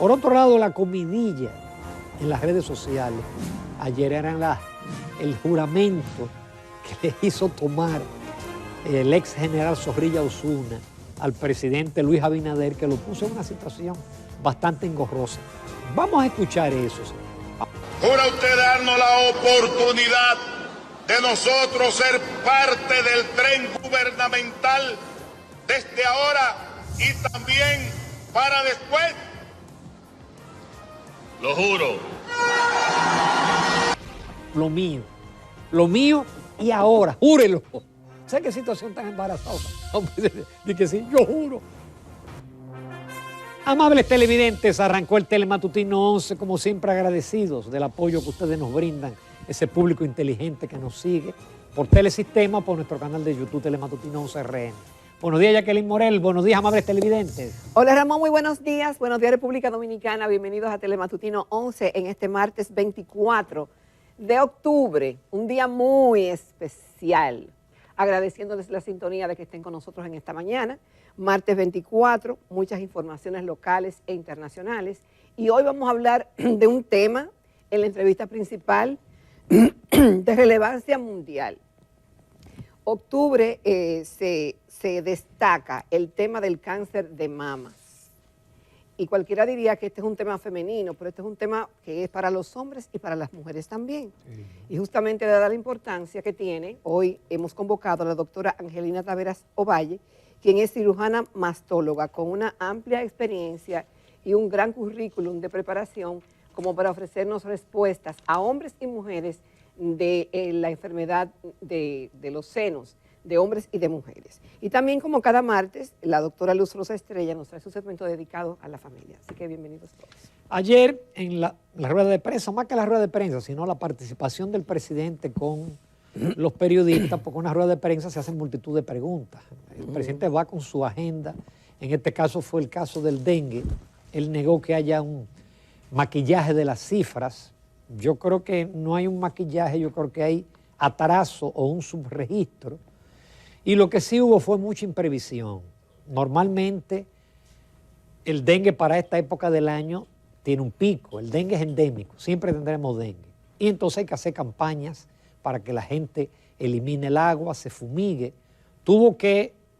Por otro lado, la comidilla en las redes sociales. Ayer eran el juramento que le hizo tomar el ex general Zorrilla Osuna al presidente Luis Abinader, que lo puso en una situación bastante engorrosa. Vamos a escuchar eso. ¿Jura usted darnos la oportunidad de nosotros ser parte del tren gubernamental desde ahora y también para después? Lo juro. Lo mío y ahora, júrelo. ¿Sabes qué situación tan embarazosa? Dice que sí, yo juro. Amables televidentes, arrancó el Telematutino 11, como siempre agradecidos del apoyo que ustedes nos brindan, ese público inteligente que nos sigue por Telesistema, por nuestro canal de YouTube Telematutino 11 RN. Buenos días, Jacqueline Morel. Buenos días, amables televidentes. Hola, Ramón. Muy buenos días. Buenos días, República Dominicana. Bienvenidos a Telematutino 11 en este martes 24 de octubre. Un día muy especial. Agradeciéndoles la sintonía de que estén con nosotros en esta mañana. Martes 24, muchas informaciones locales e internacionales. Y hoy vamos a hablar de un tema en la entrevista principal de relevancia mundial. Octubre se destaca el tema del cáncer de mamas. Y cualquiera diría que este es un tema femenino, pero este es un tema que es para los hombres y para las mujeres también. Sí. Y justamente dada la importancia que tiene, hoy hemos convocado a la doctora Angelina Taveras Ovalle, quien es cirujana mastóloga con una amplia experiencia y un gran currículum de preparación como para ofrecernos respuestas a hombres y mujeres de la enfermedad de los senos, de hombres y de mujeres. Y también, como cada martes, la doctora Luz Rosa Estrella nos trae su segmento dedicado a la familia. Así que bienvenidos todos. Ayer, en la rueda de prensa, más que la rueda de prensa, sino la participación del presidente con los periodistas, porque en una rueda de prensa se hacen multitud de preguntas. El presidente va con su agenda. En este caso fue el caso del dengue. Él negó que haya un maquillaje de las cifras. Yo creo que no hay un maquillaje, yo creo que hay atraso o un subregistro. Y lo que sí hubo fue mucha imprevisión. Normalmente el dengue para esta época del año tiene un pico, el dengue es endémico, siempre tendremos dengue. Y entonces hay que hacer campañas para que la gente elimine el agua, se fumigue. Tú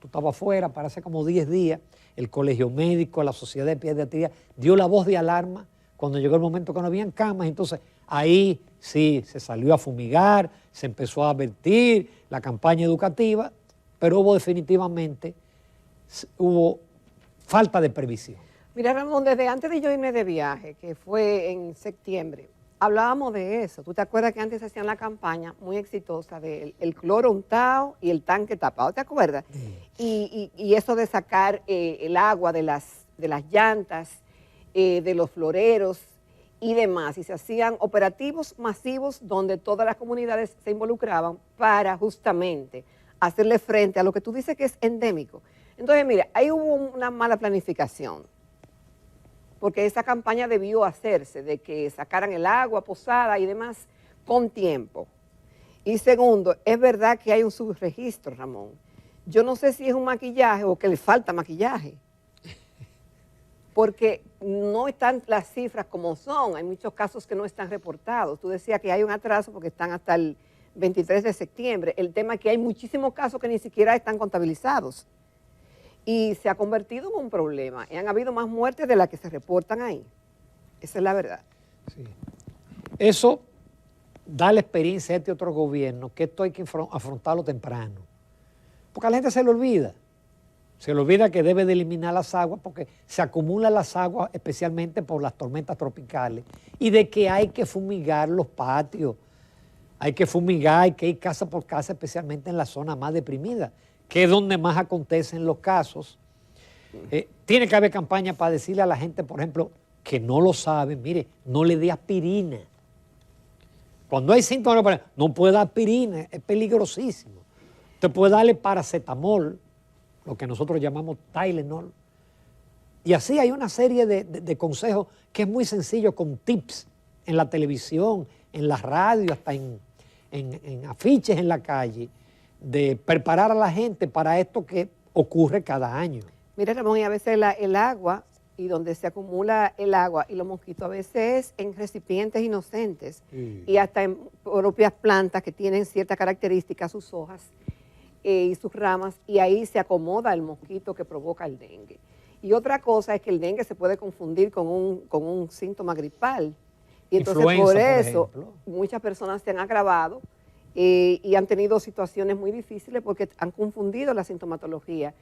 estabas afuera para hace como 10 días, el colegio médico, la sociedad de pediatría dio la voz de alarma cuando llegó el momento que no habían camas, entonces ahí sí se salió a fumigar, se empezó a advertir, la campaña educativa, pero definitivamente hubo falta de previsión. Mira, Ramón, desde antes de yo irme de viaje, que fue en septiembre, hablábamos de eso. ¿Tú te acuerdas que antes hacían la campaña muy exitosa del cloro untado y el tanque tapado? ¿Te acuerdas? Y eso de sacar el agua de las llantas, de los floreros y demás. Y se hacían operativos masivos donde todas las comunidades se involucraban para justamente hacerle frente a lo que tú dices que es endémico. Entonces, mira, ahí hubo una mala planificación, porque esa campaña debió hacerse, de que sacaran el agua posada y demás con tiempo. Y segundo, es verdad que hay un subregistro, Ramón. Yo no sé si es un maquillaje o que le falta maquillaje, porque no están las cifras como son. Hay muchos casos que no están reportados. Tú decías que hay un atraso porque están hasta el 23 de septiembre. El tema es que hay muchísimos casos que ni siquiera están contabilizados. Y se ha convertido en un problema. Y han habido más muertes de las que se reportan ahí. Esa es la verdad. Sí. Eso da la experiencia a este otro gobierno, que esto hay que afrontarlo temprano. Porque a la gente se le olvida. Se le olvida que debe de eliminar las aguas porque se acumulan las aguas especialmente por las tormentas tropicales y de que hay que fumigar los patios. Hay que fumigar, hay que ir casa por casa, especialmente en la zona más deprimida, que es donde más acontecen los casos. Tiene que haber campaña para decirle a la gente, por ejemplo, que no lo sabe, mire, no le dé aspirina. Cuando hay síntomas, no puede dar aspirina, es peligrosísimo. Usted puede darle paracetamol, lo que nosotros llamamos Tylenol. Y así hay una serie de consejos que es muy sencillo, con tips en la televisión, en la radio, hasta en afiches en la calle, de preparar a la gente para esto que ocurre cada año. Mira, Ramón, y a veces el agua y donde se acumula el agua y los mosquitos a veces en recipientes inocentes y hasta en propias plantas que tienen ciertas características, sus hojas y sus ramas, y ahí se acomoda el mosquito que provoca el dengue. Y otra cosa es que el dengue se puede confundir con un síntoma gripal. Y entonces por eso muchas personas se han agravado y han tenido situaciones muy difíciles porque han confundido la sintomatología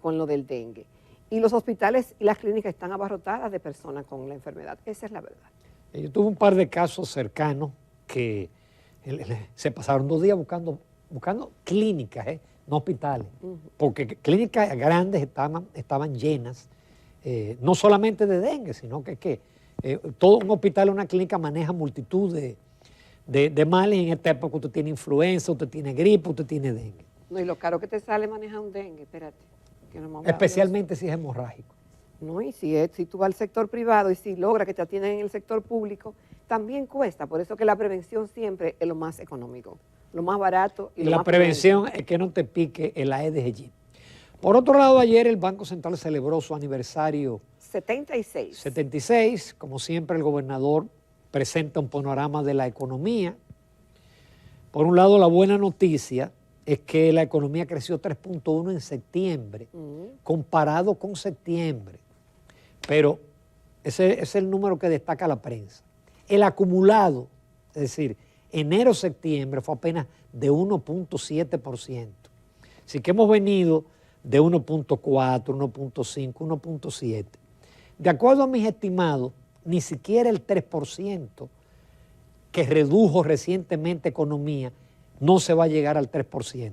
con lo del dengue. Y los hospitales y las clínicas están abarrotadas de personas con la enfermedad. Esa es la verdad. Yo tuve un par de casos cercanos que se pasaron 2 días buscando clínicas, no hospitales, porque clínicas grandes estaban llenas, no solamente de dengue, sino que todo un hospital o una clínica maneja multitud de males. En esta época usted tiene influenza, usted tiene gripe, usted tiene dengue. No, y lo caro que te sale manejar un dengue, espérate. Especialmente si es hemorrágico. No, y si tú vas al sector privado y si logra que te atiendan en el sector público, también cuesta. Por eso que la prevención siempre es lo más económico, lo más barato. Y la prevención es que no te pique el Aedes aegypti. Por otro lado, ayer el Banco Central celebró su aniversario 76. Como siempre, el gobernador presenta un panorama de la economía. Por un lado, la buena noticia es que la economía creció 3.1 en septiembre, comparado con septiembre. Pero ese es el número que destaca la prensa. El acumulado, es decir, enero-septiembre fue apenas de 1.7%. Así que hemos venido de 1.4, 1.5, 1.7. De acuerdo a mis estimados, ni siquiera el 3% que redujo recientemente economía no se va a llegar al 3%.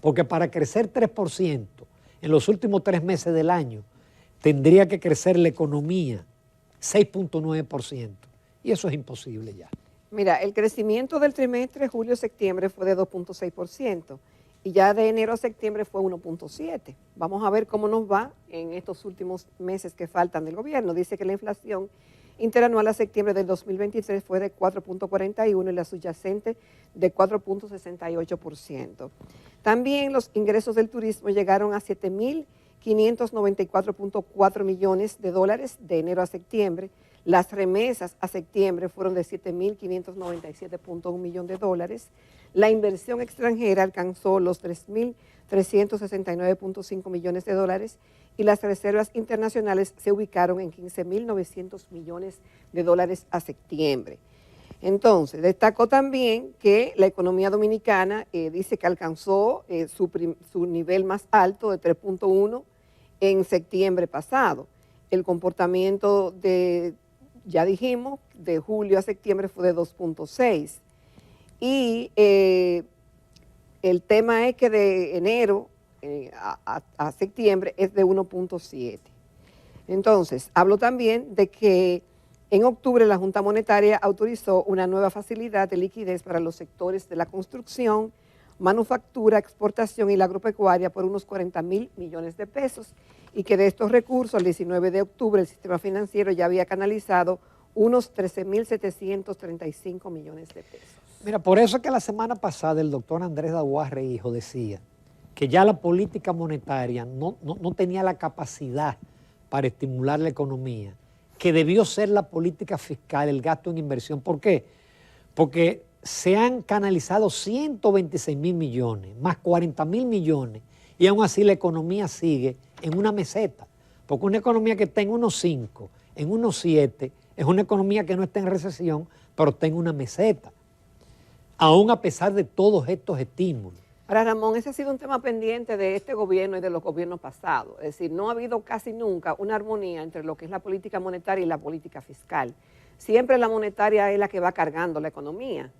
Porque para crecer 3% en los últimos 3 meses del año, tendría que crecer la economía 6.9%. Y eso es imposible ya. Mira, el crecimiento del trimestre julio-septiembre fue de 2.6% y ya de enero a septiembre fue 1.7%. Vamos a ver cómo nos va en estos últimos meses que faltan del gobierno. Dice que la inflación interanual a septiembre del 2023 fue de 4.41 y la subyacente de 4.68%. También los ingresos del turismo llegaron a 7.594.4 millones de dólares de enero a septiembre. Las remesas a septiembre fueron de 7.597.1 millones de dólares. La inversión extranjera alcanzó los 3.369.5 millones de dólares y las reservas internacionales se ubicaron en 15.900 millones de dólares a septiembre. Entonces, destacó también que la economía dominicana dice que alcanzó su nivel más alto de 3.1 en septiembre pasado. El comportamiento ya dijimos, de julio a septiembre fue de 2.6. Y el tema es que de enero a septiembre es de 1.7. Entonces, hablo también de que en octubre la Junta Monetaria autorizó una nueva facilidad de liquidez para los sectores de la construcción, manufactura, exportación y la agropecuaria por unos 40.000 millones de pesos y que de estos recursos, el 19 de octubre, el sistema financiero ya había canalizado unos 13.735 millones de pesos. Mira, por eso es que la semana pasada el doctor Andrés Daguarre, hijo, decía que ya la política monetaria no tenía la capacidad para estimular la economía, que debió ser la política fiscal, el gasto en inversión. ¿Por qué? Porque se han canalizado 126.000 millones, más 40.000 millones, y aún así la economía sigue en una meseta. Porque una economía que está en 1.5, en 1.7, es una economía que no está en recesión, pero está en una meseta, aún a pesar de todos estos estímulos. Ahora, Ramón, ese ha sido un tema pendiente de este gobierno y de los gobiernos pasados. Es decir, no ha habido casi nunca una armonía entre lo que es la política monetaria y la política fiscal. Siempre la monetaria es la que va cargando la economía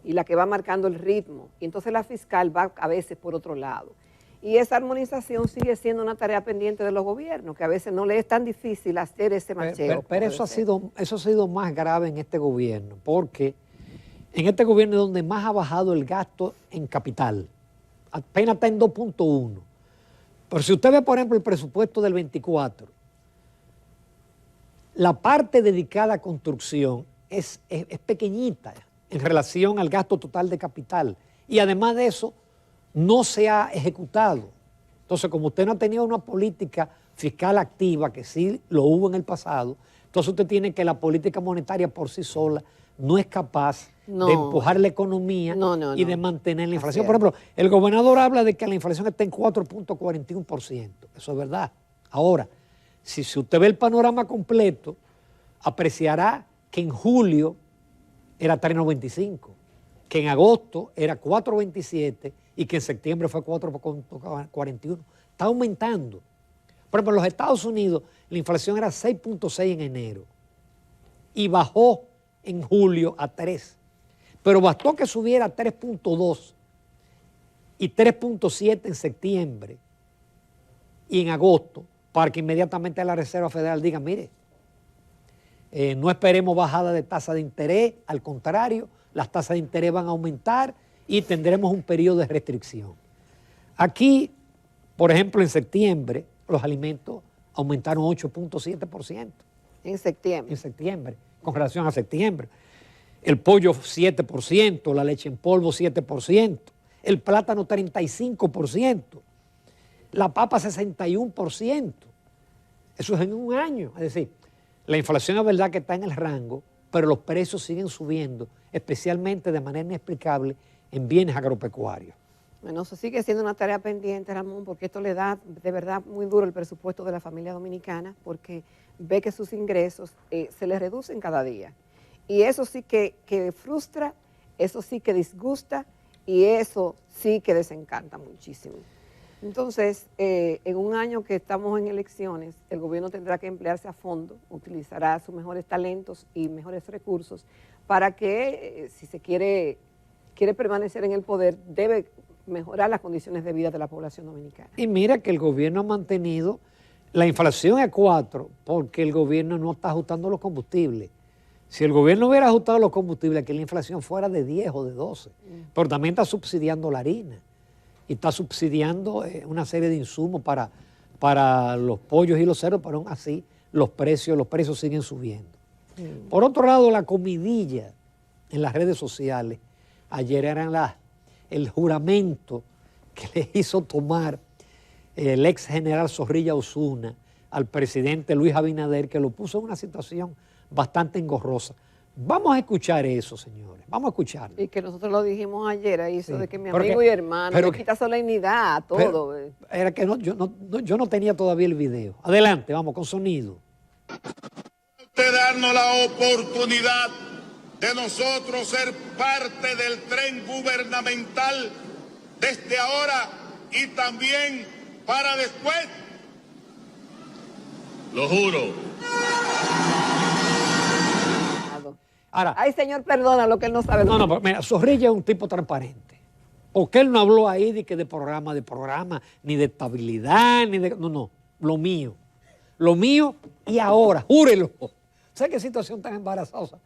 y la que va marcando el ritmo. Y entonces la fiscal va a veces por otro lado. Y esa armonización sigue siendo una tarea pendiente de los gobiernos, que a veces no les es tan difícil hacer ese macheo. Pero eso ha sido más grave en este gobierno, porque en este gobierno es donde más ha bajado el gasto en capital. Apenas está en 2.1. Pero si usted ve, por ejemplo, el presupuesto del 24, la parte dedicada a construcción es pequeñita en relación al gasto total de capital. Y además de eso, no se ha ejecutado. Entonces, como usted no ha tenido una política fiscal activa, que sí lo hubo en el pasado, entonces usted tiene que la política monetaria por sí sola no es capaz de empujar la economía y de mantener la inflación. Por ejemplo, el gobernador habla de que la inflación está en 4.41%. Eso es verdad. Ahora, si usted ve el panorama completo, apreciará que en julio era 3.95, que en agosto era 4.27 y que en septiembre fue 4.41. Está aumentando. Por ejemplo, en los Estados Unidos la inflación era 6.6 en enero y bajó en julio a 3. Pero bastó que subiera a 3.2 y 3.7 en septiembre y en agosto para que inmediatamente la Reserva Federal diga, mire, no esperemos bajada de tasa de interés, al contrario, las tasas de interés van a aumentar y tendremos un periodo de restricción. Aquí, por ejemplo, en septiembre, los alimentos aumentaron 8.7%. En septiembre. En septiembre, con relación a septiembre. El pollo 7%, la leche en polvo 7%, el plátano 35%, la papa 61%. Eso es en un año. Es decir, la inflación es verdad que está en el rango, pero los precios siguen subiendo, especialmente de manera inexplicable en bienes agropecuarios. Bueno, eso sigue siendo una tarea pendiente, Ramón, porque esto le da de verdad muy duro el presupuesto de la familia dominicana, porque ve que sus ingresos se les reducen cada día. Y eso sí que frustra, eso sí que disgusta y eso sí que desencanta muchísimo. Entonces, en un año que estamos en elecciones, el gobierno tendrá que emplearse a fondo, utilizará sus mejores talentos y mejores recursos para que, si se quiere permanecer en el poder, debe mejorar las condiciones de vida de la población dominicana. Y mira que el gobierno ha mantenido la inflación a 4 porque el gobierno no está ajustando los combustibles. Si el gobierno hubiera ajustado los combustibles, que la inflación fuera de 10 o de 12, pero también está subsidiando la harina y está subsidiando una serie de insumos para los pollos y los cerdos, pero aún así los precios siguen subiendo. Por otro lado, la comidilla en las redes sociales, ayer eran el juramento que le hizo tomar el ex general Zorrilla Osuna al presidente Luis Abinader, que lo puso en una situación bastante engorrosa. Vamos a escuchar eso, señores. Vamos a escucharlo. Y que nosotros lo dijimos ayer, eso de que mi amigo y hermano le quita solemnidad a todo. Era que yo no tenía todavía el video. Adelante, vamos, con sonido. Usted darnos la oportunidad de nosotros ser parte del tren gubernamental desde ahora y también para después. Lo juro. Ahora, ay, señor, perdona lo que él no sabe. No, pero mira, Zorrilla es un tipo transparente. Porque él no habló ahí de programa, ni de estabilidad, ni de... No, lo mío. Lo mío y ahora, júrelo. ¿Sabes qué situación tan embarazosa?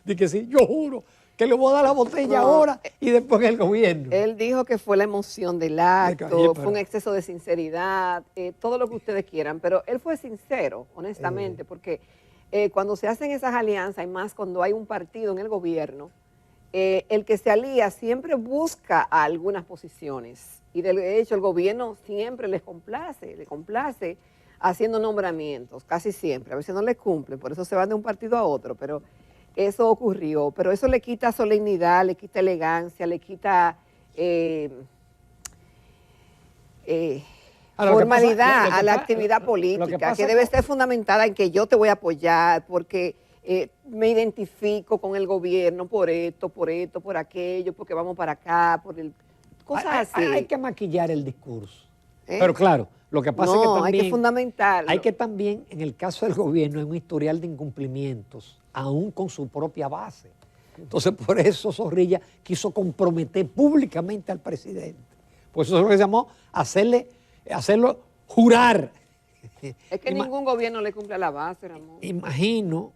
De que sí, yo juro que le voy a dar la botella ahora y después en el gobierno. Él dijo que fue la emoción del acto, fue un exceso de sinceridad, todo lo que ustedes quieran, pero él fue sincero, honestamente, porque cuando se hacen esas alianzas, y más cuando hay un partido en el gobierno, el que se alía siempre busca a algunas posiciones y de hecho el gobierno siempre le complace haciendo nombramientos, casi siempre, a veces no les cumple, por eso se van de un partido a otro, pero eso ocurrió, pero eso le quita solemnidad, le quita elegancia, le quita formalidad a la actividad política, que debe ser fundamentada en que yo te voy a apoyar porque me identifico con el gobierno por esto, por aquello, porque vamos para acá, cosas así. Hay que maquillar el discurso, pero claro, lo que pasa es que también hay que fundamentarlo. Hay que también, en el caso del gobierno, hay un historial de incumplimientos, aún con su propia base. Entonces, por eso Zorrilla quiso comprometer públicamente al presidente. Por eso es lo que se llamó hacerlo jurar. Es que ningún gobierno le cumple a la base, Ramón. Imagino.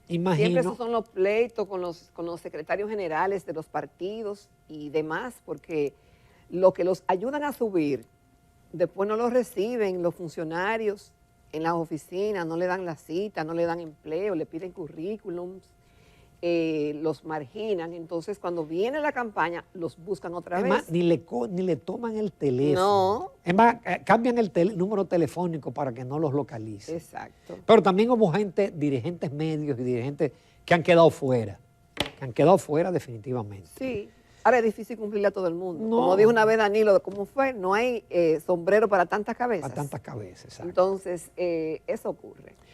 Siempre esos son los pleitos con los secretarios generales de los partidos y demás, porque lo que los ayudan a subir, después no los reciben los funcionarios en las oficinas, no le dan la cita, no le dan empleo, le piden currículums los marginan, entonces cuando viene la campaña los buscan otra Es vez. más, ni le toman el teléfono. No. Es más, cambian el número telefónico para que no los localice. Exacto. Pero también hubo gente, dirigentes medios y dirigentes que han quedado fuera. Que han quedado fuera definitivamente. Sí. Ahora es difícil cumplirle a todo el mundo. No. Como dijo una vez Danilo, ¿cómo fue? No hay sombrero para tantas cabezas. A tantas cabezas, exacto. Entonces, eso ocurre.